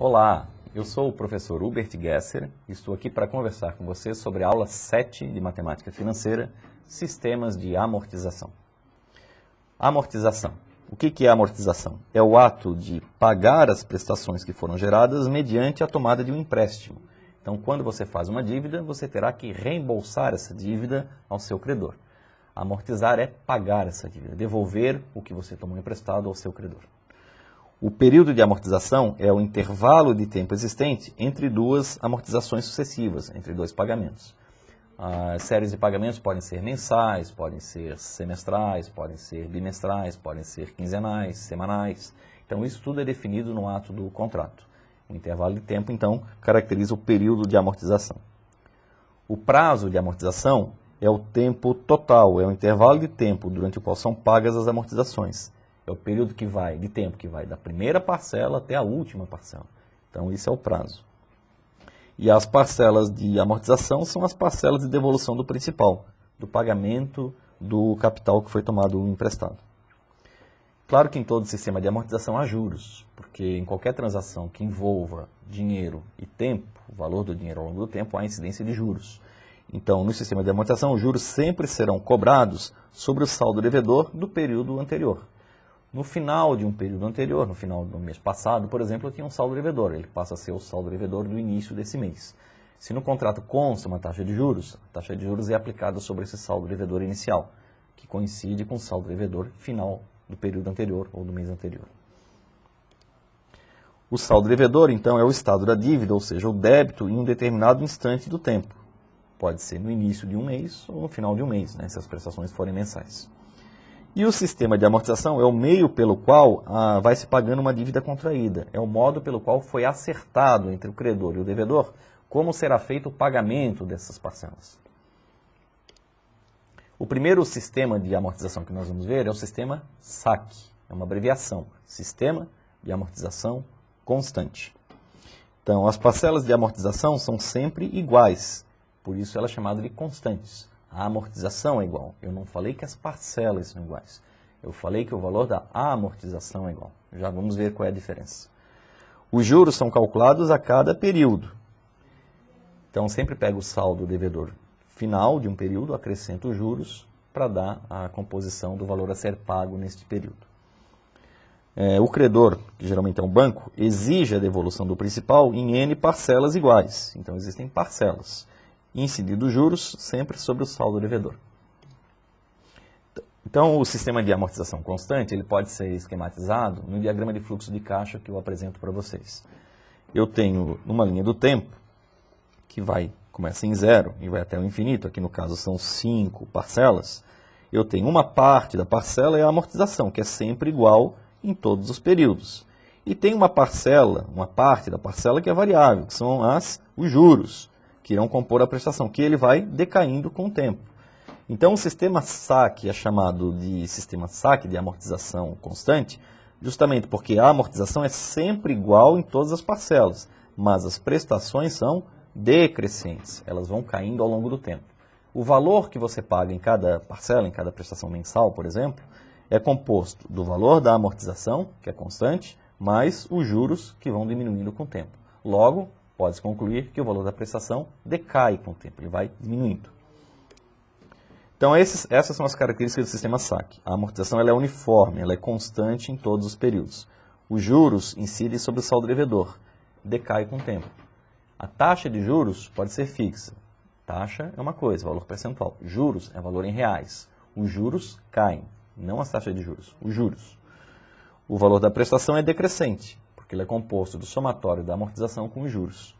Olá, eu sou o professor Hubert Gesser e estou aqui para conversar com você sobre a aula 7 de Matemática Financeira, Sistemas de Amortização. Amortização. O que é amortização? É o ato de pagar as prestações que foram geradas mediante a tomada de um empréstimo. Então, quando você faz uma dívida, você terá que reembolsar essa dívida ao seu credor. Amortizar é pagar essa dívida, devolver o que você tomou emprestado ao seu credor. O período de amortização é o intervalo de tempo existente entre duas amortizações sucessivas, entre dois pagamentos. As séries de pagamentos podem ser mensais, podem ser semestrais, podem ser bimestrais, podem ser quinzenais, semanais. Então, isso tudo é definido no ato do contrato. O intervalo de tempo, então, caracteriza o período de amortização. O prazo de amortização é o tempo total, é o intervalo de tempo durante o qual são pagas as amortizações. É o período de tempo que vai da primeira parcela até a última parcela. Então, isso é o prazo. E as parcelas de amortização são as parcelas de devolução do principal, do pagamento do capital que foi tomado emprestado. Claro que em todo sistema de amortização há juros, porque em qualquer transação que envolva dinheiro e tempo, o valor do dinheiro ao longo do tempo, há incidência de juros. Então, no sistema de amortização, os juros sempre serão cobrados sobre o saldo devedor do período anterior. No final de um período anterior, no final do mês passado, por exemplo, eu tinha um saldo devedor. Ele passa a ser o saldo devedor do início desse mês. Se no contrato consta uma taxa de juros, a taxa de juros é aplicada sobre esse saldo devedor inicial, que coincide com o saldo devedor final do período anterior ou do mês anterior. O saldo devedor, então, é o estado da dívida, ou seja, o débito em um determinado instante do tempo. Pode ser no início de um mês ou no final de um mês, se as prestações forem mensais. E o sistema de amortização é o meio pelo qual vai se pagando uma dívida contraída. É o modo pelo qual foi acertado entre o credor e o devedor como será feito o pagamento dessas parcelas. O primeiro sistema de amortização que nós vamos ver é o sistema SAC. É uma abreviação, Sistema de Amortização Constante. Então, as parcelas de amortização são sempre iguais, por isso ela é chamada de constantes. A amortização é igual. Eu não falei que as parcelas são iguais. Eu falei que o valor da amortização é igual. Já vamos ver qual é a diferença. Os juros são calculados a cada período. Então, sempre pego o saldo devedor final de um período, acrescento os juros para dar a composição do valor a ser pago neste período. O credor, que geralmente é um banco, exige a devolução do principal em N parcelas iguais. Então, existem parcelas. Incidido os juros sempre sobre o saldo devedor. Então, o sistema de amortização constante ele pode ser esquematizado no diagrama de fluxo de caixa que eu apresento para vocês. Eu tenho uma linha do tempo que começa em 0 e vai até o infinito, aqui no caso são 5 parcelas. Eu tenho uma parte da parcela é a amortização, que é sempre igual em todos os períodos. E tem uma parte da parcela que é variável, que são os juros, que irão compor a prestação, que ele vai decaindo com o tempo. Então, o sistema SAC é chamado de sistema SAC, de amortização constante, justamente porque a amortização é sempre igual em todas as parcelas, mas as prestações são decrescentes, elas vão caindo ao longo do tempo. O valor que você paga em cada parcela, em cada prestação mensal, por exemplo, é composto do valor da amortização, que é constante, mais os juros que vão diminuindo com o tempo. Logo, pode-se concluir que o valor da prestação decai com o tempo, ele vai diminuindo. Então, essas são as características do sistema SAC. A amortização ela é uniforme, ela é constante em todos os períodos. Os juros incidem sobre o saldo devedor, decai com o tempo. A taxa de juros pode ser fixa. Taxa é uma coisa, valor percentual. Juros é valor em reais. Os juros caem, não as taxas de juros, os juros. O valor da prestação é decrescente, porque ele é composto do somatório da amortização com os juros.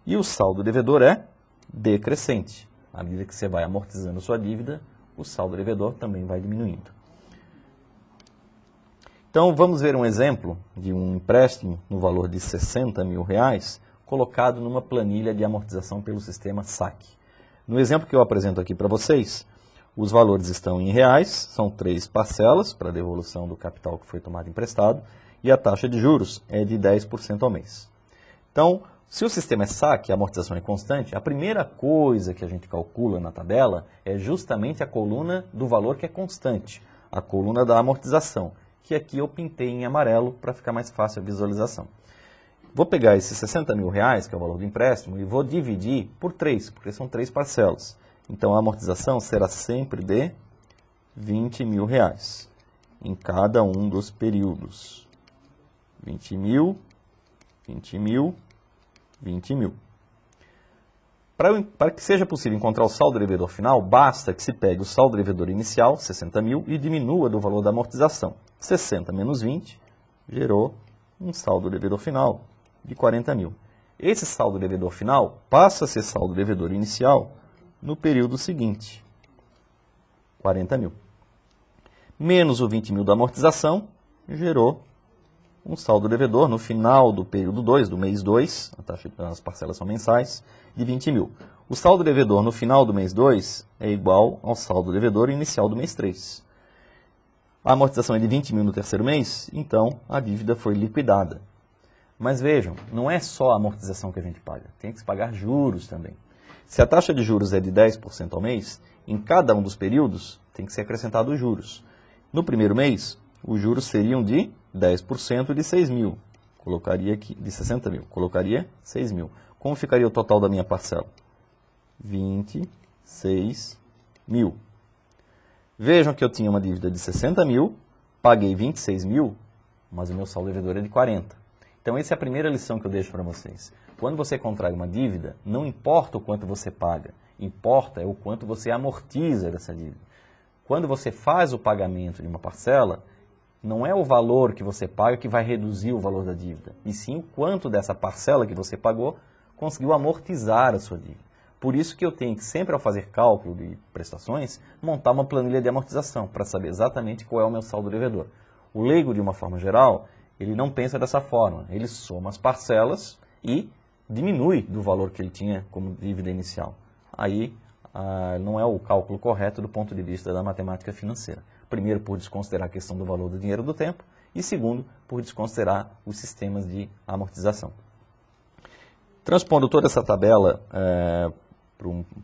E o saldo devedor é decrescente. À medida que você vai amortizando sua dívida, o saldo devedor também vai diminuindo. Então, vamos ver um exemplo de um empréstimo no valor de R$60 mil, colocado numa planilha de amortização pelo sistema SAC. No exemplo que eu apresento aqui para vocês, os valores estão em reais, são 3 parcelas para a devolução do capital que foi tomado emprestado, e a taxa de juros é de 10% ao mês. Então, se o sistema é SAC, a amortização é constante, a primeira coisa que a gente calcula na tabela é justamente a coluna do valor que é constante, a coluna da amortização, que aqui eu pintei em amarelo para ficar mais fácil a visualização. Vou pegar esses 60 mil reais, que é o valor do empréstimo, e vou dividir por 3, porque são 3 parcelas. Então, a amortização será sempre de 20 mil reais em cada um dos períodos. 20 mil, 20 mil, 20 mil. Para que seja possível encontrar o saldo devedor final, basta que se pegue o saldo devedor inicial, 60 mil, e diminua do valor da amortização. 60 menos 20 gerou um saldo devedor final de 40 mil. Esse saldo devedor final passa a ser saldo devedor inicial no período seguinte, 40 mil. Menos o 20 mil da amortização, gerou um saldo devedor no final do período 2, do mês 2, as parcelas são mensais, de 20 mil. O saldo devedor no final do mês 2 é igual ao saldo devedor inicial do mês 3. A amortização é de 20 mil no terceiro mês, então a dívida foi liquidada. Mas vejam, não é só a amortização que a gente paga, tem que se pagar juros também. Se a taxa de juros é de 10% ao mês, em cada um dos períodos tem que ser acrescentado os juros. No primeiro mês, os juros seriam de 10% de 6 mil. Colocaria aqui, de 60 mil, colocaria 6 mil. Como ficaria o total da minha parcela? 26 mil. Vejam que eu tinha uma dívida de 60 mil, paguei 26 mil, mas o meu saldo devedor é de 40. Então, essa é a primeira lição que eu deixo para vocês. Quando você contrai uma dívida, não importa o quanto você paga, importa é o quanto você amortiza dessa dívida. Quando você faz o pagamento de uma parcela, não é o valor que você paga que vai reduzir o valor da dívida, e sim o quanto dessa parcela que você pagou conseguiu amortizar a sua dívida. Por isso que eu tenho que, sempre ao fazer cálculo de prestações, montar uma planilha de amortização, para saber exatamente qual é o meu saldo devedor. O leigo, de uma forma geral, ele não pensa dessa forma, ele soma as parcelas e diminui do valor que ele tinha como dívida inicial. Aí não é o cálculo correto do ponto de vista da matemática financeira. Primeiro, por desconsiderar a questão do valor do dinheiro do tempo, e segundo, por desconsiderar os sistemas de amortização. Transpondo toda essa tabela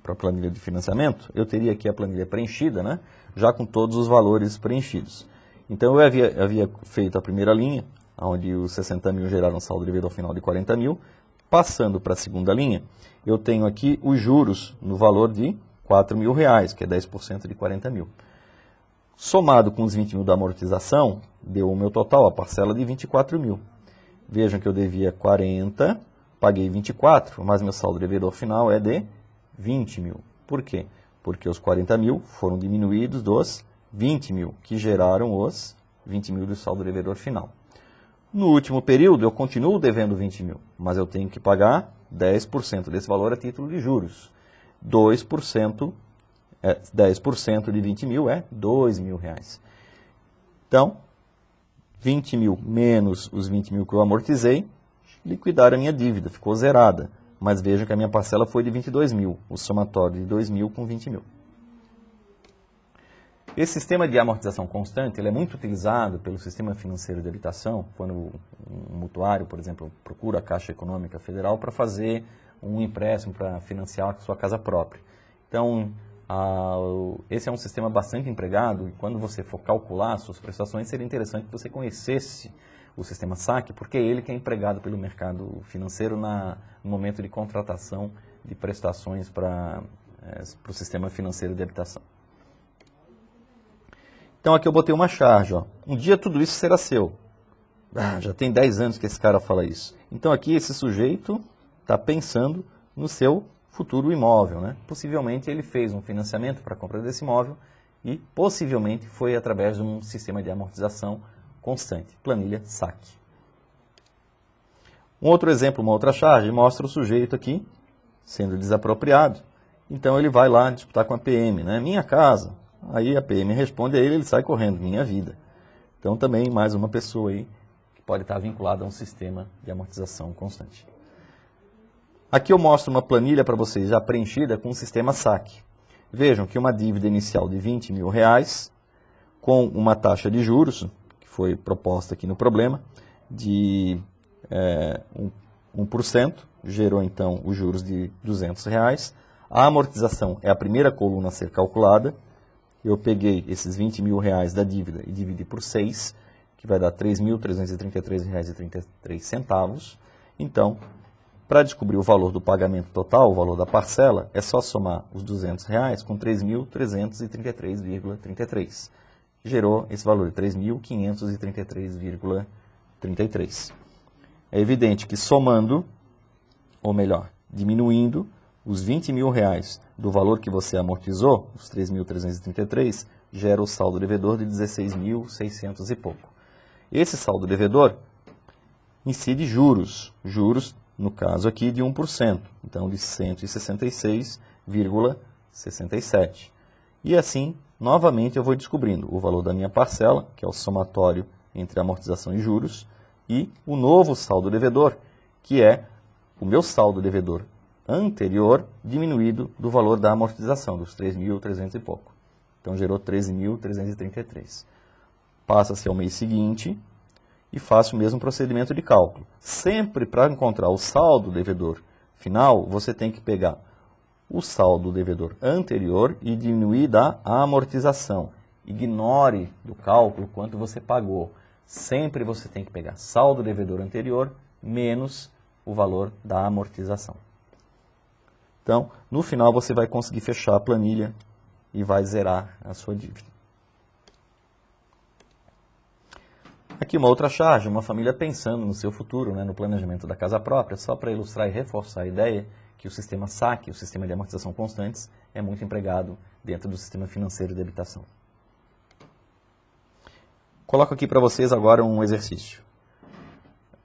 para a planilha de financiamento, eu teria aqui a planilha preenchida, né, já com todos os valores preenchidos. Então, eu havia feito a primeira linha, onde os 60 mil geraram um saldo devedor final de 40 mil. Passando para a segunda linha, eu tenho aqui os juros no valor de 4 mil reais, que é 10% de 40 mil. Somado com os 20 mil da amortização, deu o meu total, a parcela de 24 mil. Vejam que eu devia 40, paguei 24, mas meu saldo devedor final é de 20 mil. Por quê? Porque os 40 mil foram diminuídos dos 20 mil, que geraram os 20 mil do saldo devedor final. No último período, eu continuo devendo 20 mil, mas eu tenho que pagar 10% desse valor a título de juros. 10% de 20 mil é 2 mil reais. Então, 20 mil menos os 20 mil que eu amortizei, liquidaram a minha dívida, ficou zerada. Mas vejam que a minha parcela foi de 22 mil, o somatório de 2 mil com 20 mil. Esse sistema de amortização constante ele é muito utilizado pelo sistema financeiro de habitação, quando um mutuário, por exemplo, procura a Caixa Econômica Federal para fazer um empréstimo para financiar a sua casa própria. Então, esse é um sistema bastante empregado e quando você for calcular as suas prestações, seria interessante que você conhecesse o sistema SAC, porque é ele que é empregado pelo mercado financeiro no momento de contratação de prestações para o sistema financeiro de habitação. Então aqui eu botei uma charge, ó. Um dia tudo isso será seu. Já tem 10 anos que esse cara fala isso. Então aqui esse sujeito está pensando no seu futuro imóvel, né? Possivelmente ele fez um financiamento para a compra desse imóvel e possivelmente foi através de um sistema de amortização constante, planilha SAC. Um outro exemplo, uma outra charge, mostra o sujeito aqui sendo desapropriado. Então ele vai lá disputar com a PM, né? Minha casa. Aí a PM responde a ele, ele sai correndo, minha vida. Então também mais uma pessoa aí que pode estar vinculada a um sistema de amortização constante. Aqui eu mostro uma planilha para vocês já preenchida com o sistema SAC. Vejam que uma dívida inicial de 20 mil reais, com uma taxa de juros, que foi proposta aqui no problema, de 1%, gerou então os juros de 200 reais. A amortização é a primeira coluna a ser calculada. Eu peguei esses 20 mil reais da dívida e dividi por 6, que vai dar R$ 3.333,33. Então, para descobrir o valor do pagamento total, o valor da parcela, é só somar os R$200 com 3.333,33. Gerou esse valor de 3.533,33. É evidente que somando, ou melhor, diminuindo os R$20.000 do valor que você amortizou, os 3.333, gera o saldo devedor de 16.600 e pouco. Esse saldo devedor incide juros, no caso aqui de 1%, então de 166,67. E assim, novamente eu vou descobrindo o valor da minha parcela, que é o somatório entre amortização e juros, e o novo saldo devedor, que é o meu saldo devedor anterior diminuído do valor da amortização, dos 3.300 e pouco. Então gerou 13.333. Passa-se ao mês seguinte e faço o mesmo procedimento de cálculo. Sempre para encontrar o saldo devedor final, você tem que pegar o saldo devedor anterior e diminuir da amortização. Ignore do cálculo quanto você pagou. Sempre você tem que pegar saldo devedor anterior menos o valor da amortização. Então, no final você vai conseguir fechar a planilha e vai zerar a sua dívida. Aqui uma outra charge, uma família pensando no seu futuro, no planejamento da casa própria, só para ilustrar e reforçar a ideia que o sistema SAC, o sistema de amortização constantes, é muito empregado dentro do sistema financeiro de habitação. Coloco aqui para vocês agora um exercício.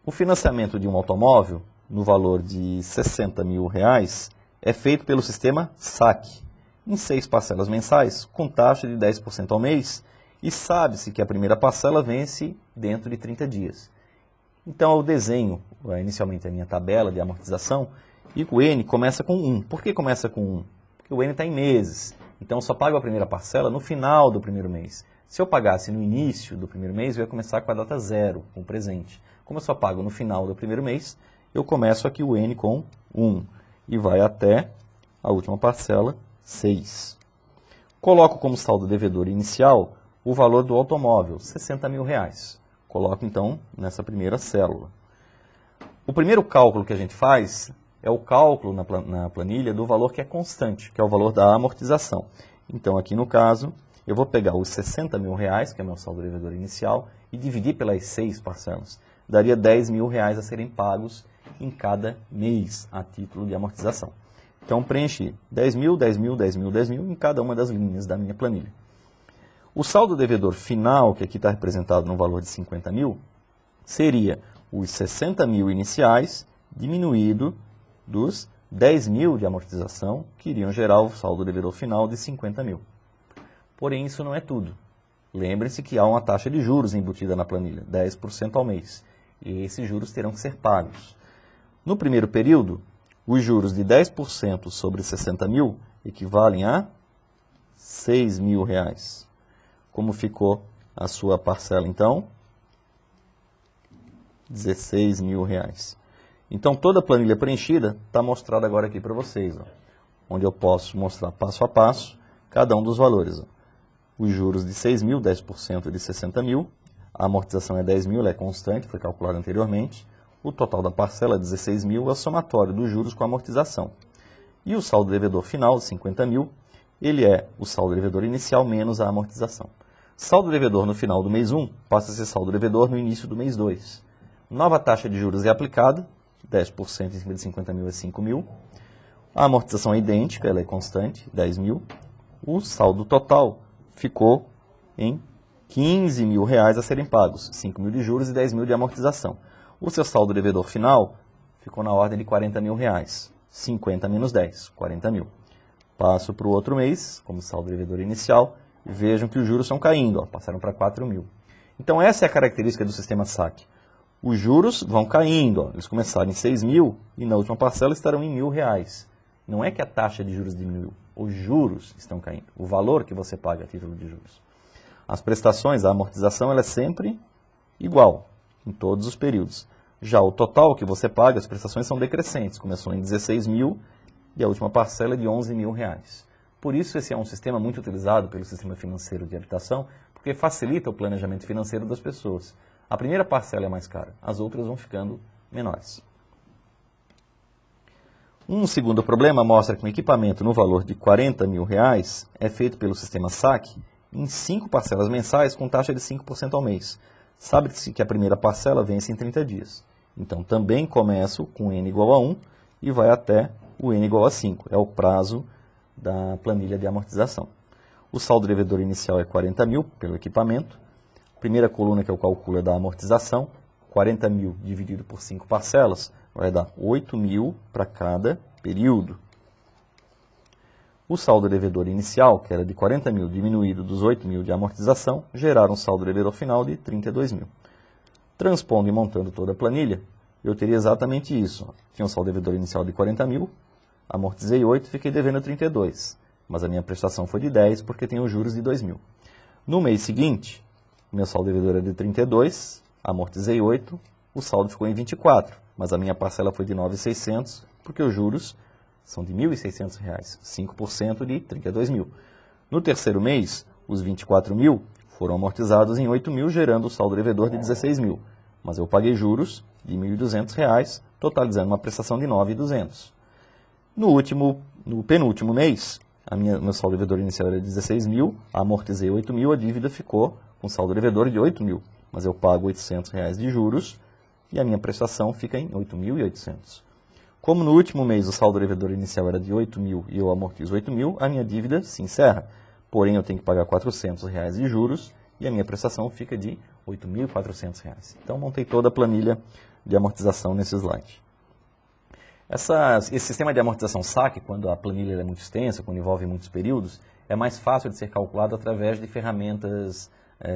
O financiamento de um automóvel, no valor de R$60.000, é feito pelo sistema SAC, em 6 parcelas mensais, com taxa de 10% ao mês, e sabe-se que a primeira parcela vence dentro de 30 dias. Então eu desenho inicialmente a minha tabela de amortização e o N começa com 1. Por que começa com 1? Porque o N está em meses. Então eu só pago a primeira parcela no final do primeiro mês. Se eu pagasse no início do primeiro mês, eu ia começar com a data 0, com o presente. Como eu só pago no final do primeiro mês, eu começo aqui o N com 1 e vai até a última parcela, 6. Coloco como saldo devedor inicial o valor do automóvel, R$60.000. Coloco então nessa primeira célula. O primeiro cálculo que a gente faz é o cálculo na planilha do valor que é constante, que é o valor da amortização. Então aqui no caso, eu vou pegar os R$60.000, que é meu saldo devedor inicial, e dividir pelas 6 parcelas. Daria R$10.000 a serem pagos em cada mês a título de amortização. Então preenchi 10.000, 10.000, 10.000, 10.000 em cada uma das linhas da minha planilha. O saldo devedor final, que aqui está representado no valor de 50.000, seria os 60.000 iniciais diminuído dos 10.000 de amortização, que iriam gerar o saldo devedor final de 50.000. Porém, isso não é tudo. Lembre-se que há uma taxa de juros embutida na planilha, 10% ao mês. E esses juros terão que ser pagos. No primeiro período, os juros de 10% sobre 60.000 equivalem a R$6.000. Como ficou a sua parcela, então? R$16.000. Então, toda a planilha preenchida está mostrada agora aqui para vocês, onde eu posso mostrar passo a passo cada um dos valores. Os juros de 6.000, 10% de 60.000, a amortização é 10.000, ela é constante, foi calculada anteriormente, o total da parcela é 16.000, é o somatório dos juros com a amortização. E o saldo devedor final, de 50.000, ele é o saldo devedor inicial menos a amortização. Saldo devedor no final do mês 1 passa a ser saldo devedor no início do mês 2. Nova taxa de juros é aplicada, 10% em cima de 50.000 é 5.000. A amortização é idêntica, ela é constante, 10.000. O saldo total ficou em R$15.000 a serem pagos, 5.000 de juros e 10.000 de amortização. O seu saldo devedor final ficou na ordem de R$40.000, 50 menos 10, 40.000. Passo para o outro mês, como saldo devedor inicial, e vejam que os juros estão caindo, passaram para 4.000. Então essa é a característica do sistema SAC. Os juros vão caindo, eles começaram em 6.000 e na última parcela estarão em R$1.000. Não é que a taxa de juros diminuiu, os juros estão caindo, o valor que você paga a título de juros. As prestações, a amortização, ela é sempre igual, em todos os períodos. Já o total que você paga, as prestações são decrescentes, começou em 16.000 e a última parcela é de R$11.000. Por isso esse é um sistema muito utilizado pelo sistema financeiro de habitação, porque facilita o planejamento financeiro das pessoas. A primeira parcela é mais cara, as outras vão ficando menores. Um segundo problema mostra que um equipamento no valor de R$40 mil é feito pelo sistema SAC em 5 parcelas mensais com taxa de 5% ao mês. Sabe-se que a primeira parcela vence em 30 dias. Então também começo com N igual a 1 e vai até o N igual a 5. É o prazo da planilha de amortização. O saldo devedor inicial é 40 mil pelo equipamento. A primeira coluna que eu calculo é da amortização. 40 mil dividido por 5 parcelas vai dar 8 mil para cada período. O saldo devedor inicial, que era de 40 mil diminuído dos 8 mil de amortização, geraram um saldo devedor final de 32 mil. Transpondo e montando toda a planilha, eu teria exatamente isso. Tinha um saldo devedor inicial de 40 mil, amortizei 8, fiquei devendo 32. Mas a minha prestação foi de 10 porque tem os juros de 2 mil. No mês seguinte, meu saldo devedor era de 32, amortizei 8, o saldo ficou em 24. Mas a minha parcela foi de 9.600 porque os juros são de R$ 1.600, 5% de 32 mil. No terceiro mês, os 24 mil foram amortizados em 8 mil, gerando o saldo devedor de 16 mil. Mas eu paguei juros de R$ 1.200, totalizando uma prestação de 9.200. No penúltimo mês, meu saldo devedor inicial era 16 mil, amortizei 8 mil, a dívida ficou com saldo devedor de 8 mil. Mas eu pago R$ 800 de juros e a minha prestação fica em 8.800. Como no último mês o saldo devedor inicial era de 8 mil e eu amortizo 8 mil, a minha dívida se encerra. Porém, eu tenho que pagar R$ 400 de juros e a minha prestação fica de R$ 8.400. Então, montei toda a planilha de amortização nesse slide. Esse sistema de amortização SAC, quando a planilha é muito extensa, quando envolve muitos períodos, é mais fácil de ser calculado através de ferramentas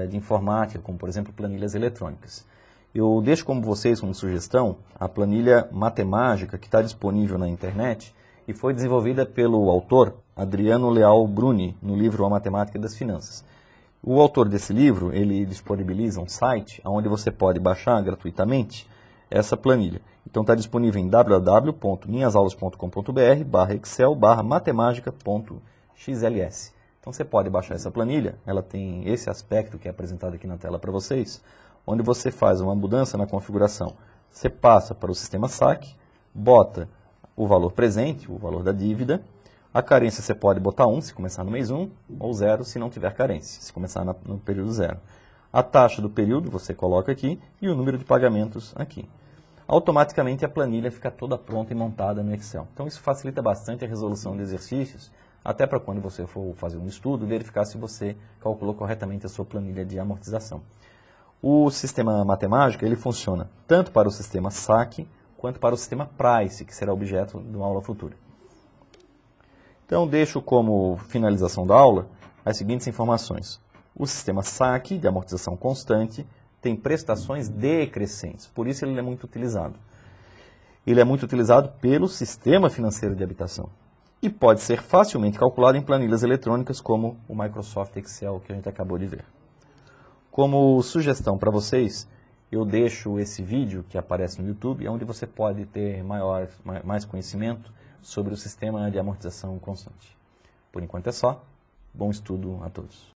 de informática, como, por exemplo, planilhas eletrônicas. Eu deixo como vocês, como sugestão, a planilha matemágica que está disponível na internet e foi desenvolvida pelo autor Adriano Leal Bruni, no livro A Matemática das Finanças. O autor desse livro, ele disponibiliza um site onde você pode baixar gratuitamente essa planilha. Então está disponível em www.minhasaulas.com.br/excel/matemática.xls. Então você pode baixar essa planilha, ela tem esse aspecto que é apresentado aqui na tela para vocês, onde você faz uma mudança na configuração. Você passa para o sistema SAC, bota o valor presente, o valor da dívida. A carência você pode botar 1 se começar no mês 1, ou 0 se não tiver carência, se começar no período 0. A taxa do período você coloca aqui e o número de pagamentos aqui. Automaticamente a planilha fica toda pronta e montada no Excel. Então isso facilita bastante a resolução de exercícios, até para quando você for fazer um estudo, verificar se você calculou corretamente a sua planilha de amortização. O sistema matemático ele funciona tanto para o sistema SAC quanto para o sistema PRICE, que será objeto de uma aula futura. Então, deixo como finalização da aula as seguintes informações. O sistema SAC, de amortização constante, tem prestações decrescentes, por isso ele é muito utilizado. Ele é muito utilizado pelo sistema financeiro de habitação e pode ser facilmente calculado em planilhas eletrônicas como o Microsoft Excel que a gente acabou de ver. Como sugestão para vocês, eu deixo esse vídeo que aparece no YouTube, onde você pode ter mais conhecimento sobre o sistema de amortização constante. Por enquanto é só. Bom estudo a todos.